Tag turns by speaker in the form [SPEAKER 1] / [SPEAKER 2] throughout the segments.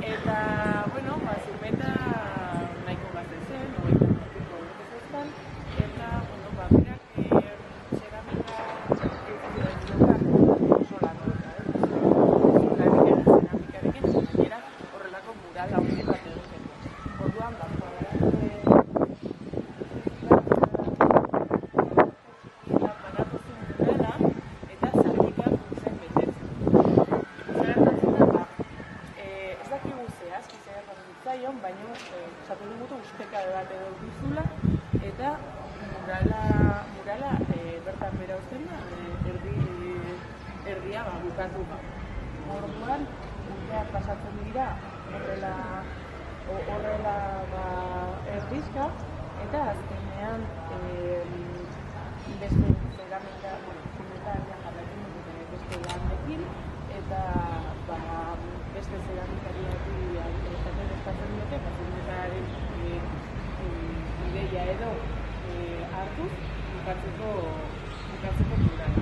[SPEAKER 1] Eta, bueno, zumeta nahiko gazte zen, 90 urteko zeztan, eta, bueno, berak zeramika zeramikarekin, gainera horrelako mural haundi bat egiten. Orduan, baina esatu dut ustekade bat edo duzula eta murala bertan bera uzten da, erdia bukatu da. Orduan, urteak pasatzen dira horrela erdizka eta azkenean beste zeramika jarratzen dute beste lanekin eta beste zeramikariak eskatzen dute, zimentaren ideia edo hartuz bukatzeko murala.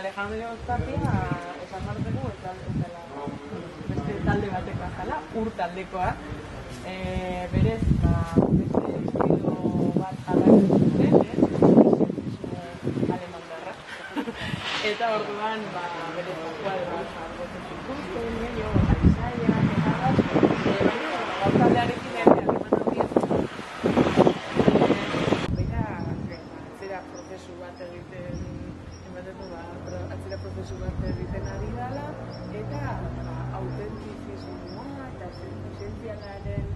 [SPEAKER 1] Alejandro Tapia esan marteko beste talde batek bazala, taldekoa. Berez, beste estilo bat jarraitzen zuten, alemandarra. Eta orduan, berez kuadroak jarraitzen zituzten, paisaiak, eta bat, taldearekin prozesu bat egiten ari dela eta autentizismoa eta esentzialaren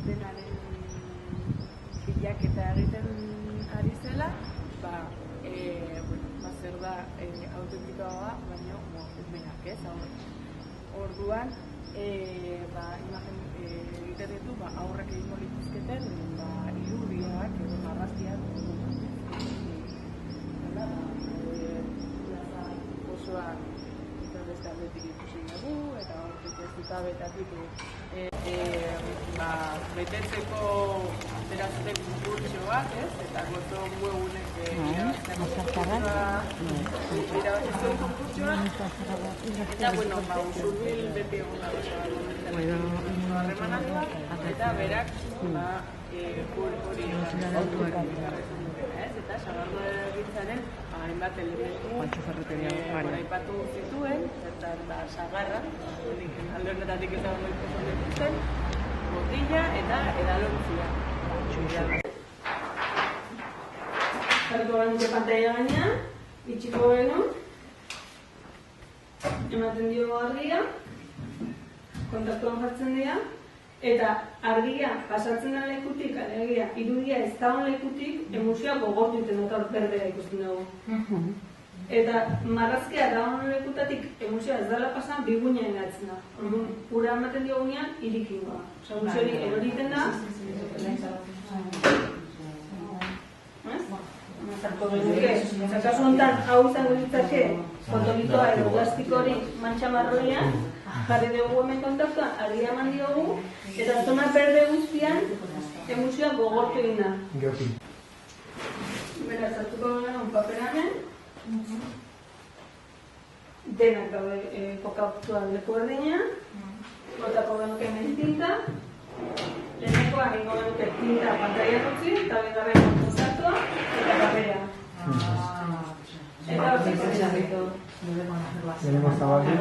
[SPEAKER 1] denaren bilaketa egiten ari zela, zer da autentikoa baina berak, ez? Orduan, egiten ditu aurrek egingo lituzketen irudiak edo marrazkiak osoa beste aldetik ikusi dugu eta hortik ez zutabetatik betetzeko ateratzeko konkurtsoak, ez? Eta gozo webgunek irabazteko konkurtsoak eta, usurbil beti egon da harremanatuak eta berak hori eta sagardo egintzaren hainbat elementu aipatu zituen, eta sagarra, alde honetatik ezagun dituzten, botila eta edalontzia. Jarriko banuke pantalla gainean, itxiko genu, ematen dio argia, kontaktuan jartzen dira, eta argia pasatzen den lekutik, alegia, irudia ez dagoen lekutik, emozioa gogortu iten dut berdera ikusten dugu. Eta marrazkia dagoen lekutatik emozioa ez dela pasan, biguina egatzen da. Ura ematen diogunean, irikingoa. Osa, guzti eroriten da. Kasu honetan, hau izango ditzake, fotolitoa edo plastiko hori mantxa marroian, jarri dugu hemen kontaktuan, argia eman diogu, eta zona berde guztian emozioa gogortu egin da. Beraz, hartuko gara un paperamen, denak daude kokatuan leku erdinean, botako genuke hemen tinta, lehenekoan ingo genuke tinta pantaian utzi, eta bigarren kontaktua eta paperea. Eta hortik zaitu. Tenemos tabaco.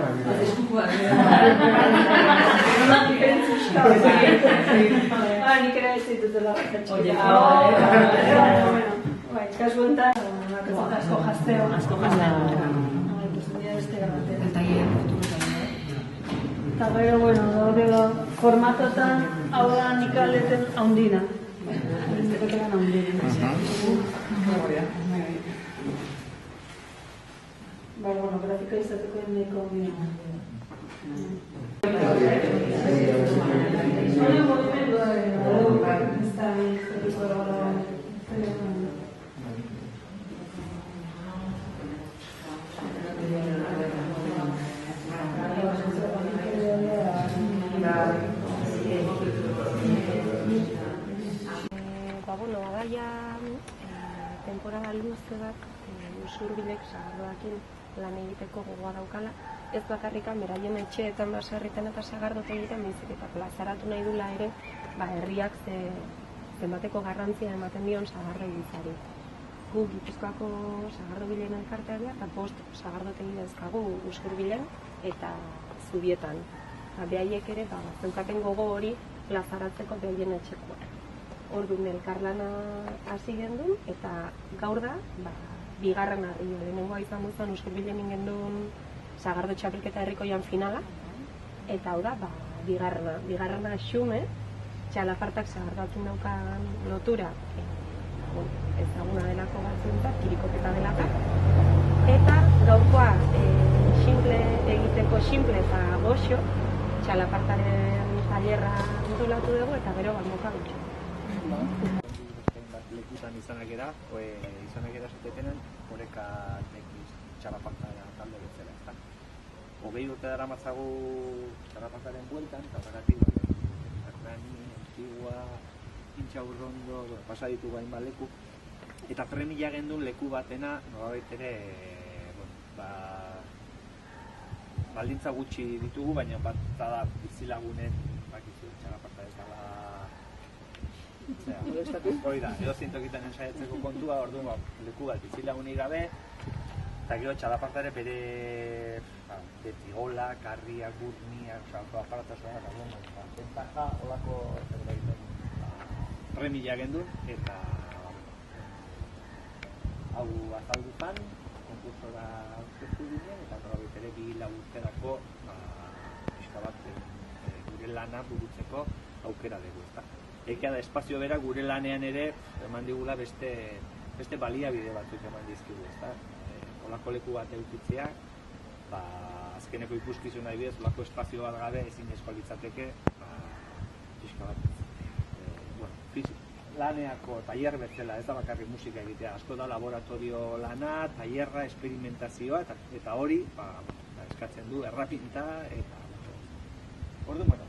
[SPEAKER 1] Nik ere ez ditutela. Kasu enten, asko jazteo. Eta gero, formatotan hau da nikaleten haundina. Esteketan haundina. Grafika izateko nahiko haundina. Honen movimendua ez da izateko
[SPEAKER 2] Bueno, badaia temporada luze bat usurbilek sagardoakin lan egiteko gogoa daukala, ez bakarrikan beraien etxeetan baserritan eta sagardote egiten baizik eta plazaratu nahi dula ere, herriak zenbateko garrantzia ematen dion sagardogintzari. Gu Gipuzkoako sagardobilen elkartea dira eta 5 sagardotegi dauzkagu usurbilen eta Zubietan. Behaiek ere zeukaten gogo hori plazaratzeko behaien etxekoa. Orduan elkarlana hasi gendun eta gaur da, bigarren harria. Lehenengoa izan duzan usurbilen ingendun sagardo txapelketa herrikoian finala, eta hau da, bigarrena xume, txalapartak sagardoakin daukan lotura ezaguna delako batzuentzat, kirikoketa delaka, eta gaurkoa egiteko xinple eta goxo, txalapartaren tailerra antolatu dugu eta gero balmoka gutxo.
[SPEAKER 3] Lekutan izanak zutetenen, horeka nekiz txalaparta talde betzela, ezta? 20 urte dara matzagu txalapartaren bueltan, eta horregatik, Akrani, Antigua, Intxaurrondo, pasa ditugu hainbat leku, eta premia gendun leku batena, nolabait ere, baldintza gutxi ditugu, baina bat da bizilagunen, bakizu, txalaparta ez dala... Hori da, edo zintokitan ensaiatzeko kontua, orduan leku bat bizilagunik gabe, eta gero txalapartare bere betigola, karria, gurnia, aparatasoa, eta bentaja, holako remila gendun, eta hau azaldu zan, konkursora aurkeztu ginen, eta horabit ere 2 urterako pixka bat gure lana burutzeko aukera dugu, ezta. Ekia da, espazio bera gure lanean ere eman digula beste baliabide batzuk eman dizkigu, ezta. Olako leku bat eukitzea, azkeneko ikuskizuna bidez, olako espazio bat gabe ezin litzateke, pixka bat, laneako tailer bezala, ez da bakarrik musika egitea, asko da laboratorio lana, tailerra, esperimentazioa, eta hori eskatzen du errapinta, eta orduan,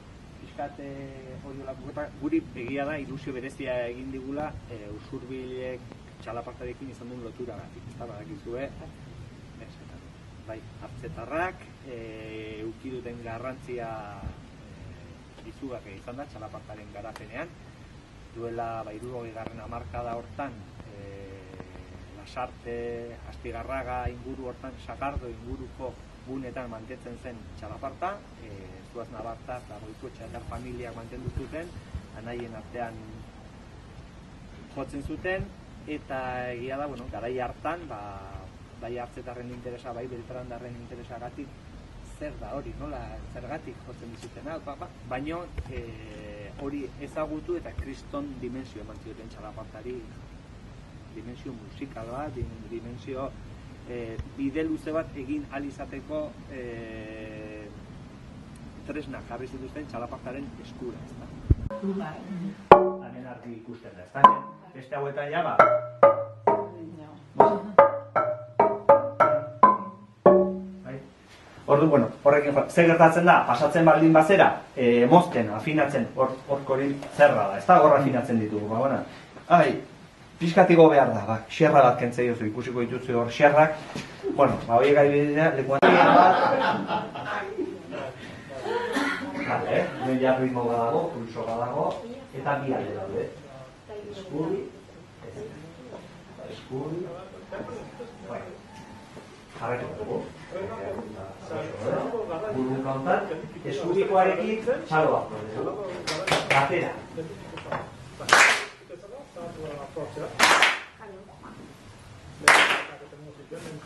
[SPEAKER 3] guri egia da ilusio berezia egin digula usurbilek txalapartarekin izan duen loturagatik, ez da badakizue, hartzetarrak eduki duten garrantzia izugarria izan da txalapartaren garapenean, duela 60. hamarkada hortan Lasarte, Astigarraga inguru hortan, Sagardo inguruko gunetan mantentzen zen txalaparta, Zuaz Nabarta eta Goikoetxea eta familiak mantendu zuten, anaien artean jotzen zuten, eta egia da, garai hartan, bai hartzetarren interesa, bai beltrandarren interesagatik, zer da hori, nola, zergatik jotzen bizutena, baino hori ezagutu eta kriston dimensio eman zioten txalapartari, dimensio musikal bat, dimensio bide luze bat egin alizateko tresna jarri zituzten txalapartaren eskura, ez da. Hemen argi ikusten da, ez da, beste hauetan ja, Ordu, horrekin, zer gertatzen da, pasatzen baldin bazera, mozten, afinatzen, horkorin zerra da, ez da, horra afinatzen ditugu, pixkatiko behar da, xerra bat kentzei oso, ikusiko ditutzu hor xerrak, horiek gai bidea, lekuan nuen jarruimo badago, pulso badago, eta bi alde daude. Eskuri, jarretu dugu. Burunka hontan, eskurikoarekin txalo bat. Gatera.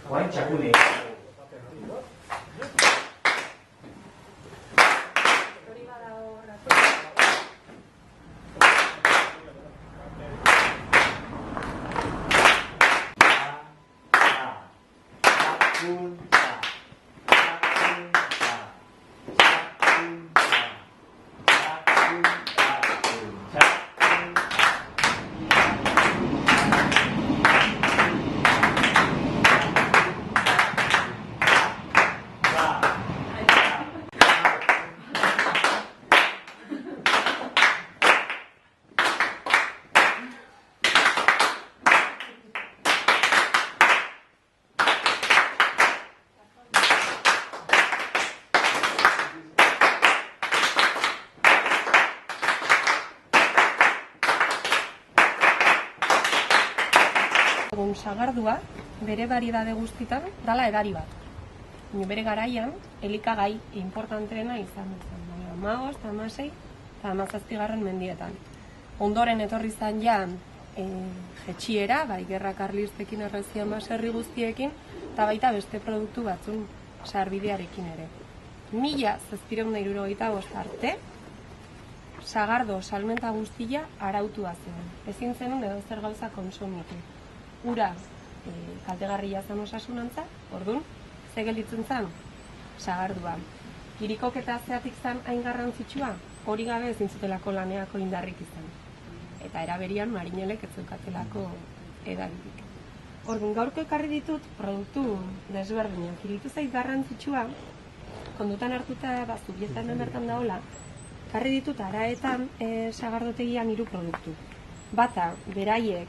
[SPEAKER 3] Guain txakune.
[SPEAKER 2] sagardua, bere variedade guztitan, dala edari bat. Bere garaian, elikagai importanteena izan zen. 15, 16 eta 17 mendietan. Ondoren etorri zan ja jetxiera, bai gerra karlistekin errezian baserri guztiekin, eta baita beste produktu batzun sarbidearekin ere. 1775 arte, sagardo salmenta guztia arautua zen. Ezin zenun edo zer gauza konsumitu. Ura kaltegarria zen osasunantza, orduan, ze gelditzen zen? Sagardua. Kirikoketa zeatik zen hain garrantzitsua, hori gabe ezin zutelako laneako indarrik izan. Eta eraberian marinelek ez zeukatelako edaririk. Orduan, gaurko ekarri ditut produktu desberdinak. Iritu zait garrantzitsua, kondutan hartuta zubietan bertan daola, ekarri ditut araetan sagardotegian 3 produktu. Bata, beraiek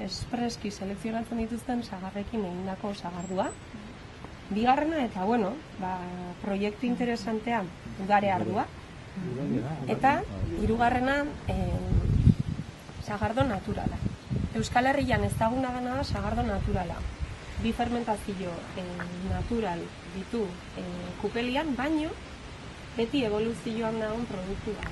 [SPEAKER 2] espreski selekzionatzen dituzten sagarrekin egindako sagardua. Bigarrena eta, proiektu interesantea udare ardua. Eta, hirugarrena, sagardo naturala. Euskal Herrian ezaguna dena da sagardo naturala. Bi fermentazio natural ditu kupelian, baino beti evoluzioan dagoen produktu da.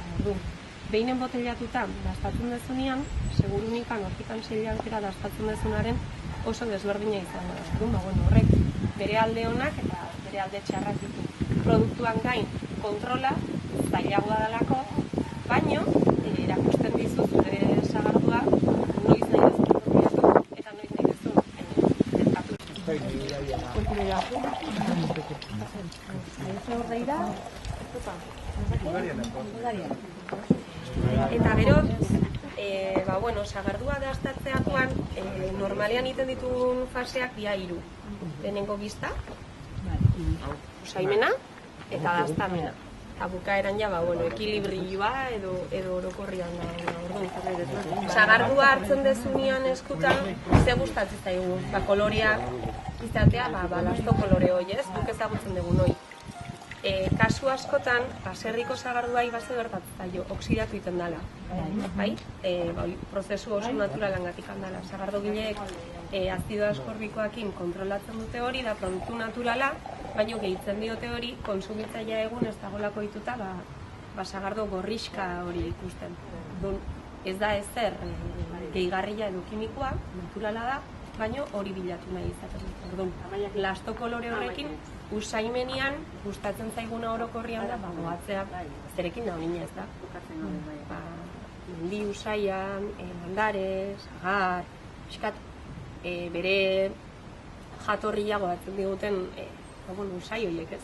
[SPEAKER 2] Behinen botellatutan dastatzen dezunean, segurunikan hortikan 6 hilabetera dastatzen dezunaren oso desberdina izan da. Horrek bere alde onak eta bere alde txarrak ditu. Produktuan gain kontrola zailagoa dalako, baino erakusten dizu zure sagardua noiz nahi dezun eta noiz nahi dezun eta gero, sagardua dastatzeakoan normalean egiten ditugun faseak dira 3. Lehenengo bizta, usaimena eta dastamena. Eta bukaeran ekilibrioa edo orokorrian da. Sagardua hartzen dezunean eskutan, ze gustatzen zaigu. Kolorea izatea, lasto kolore hoi ez, duk ezagutzen dugu noi. Kasu askotan, baserriko sagarduai base gertatzen zaio, oksidatu iten dela. Prozesu oso naturalangatik handala. Sagardogileek azido askorbikoakin kontrolatzen dute hori, da produktu naturala, baina gehitzen diote hori, konsumitzailea egun ez dagolako dituta, sagardo gorriska hori ikusten. Ez da ezer gehigarria edo kimikoa, naturala da, baina hori bilatu nahi izaten. Lasto kolore horrekin, usaimenian, gustatzen zaiguna orokorrian da, goatzea, zerekin da honina ez da. Mendi usaian, landare, sagar, piskat, bere jatorria goatzen diguten usai horiek ez.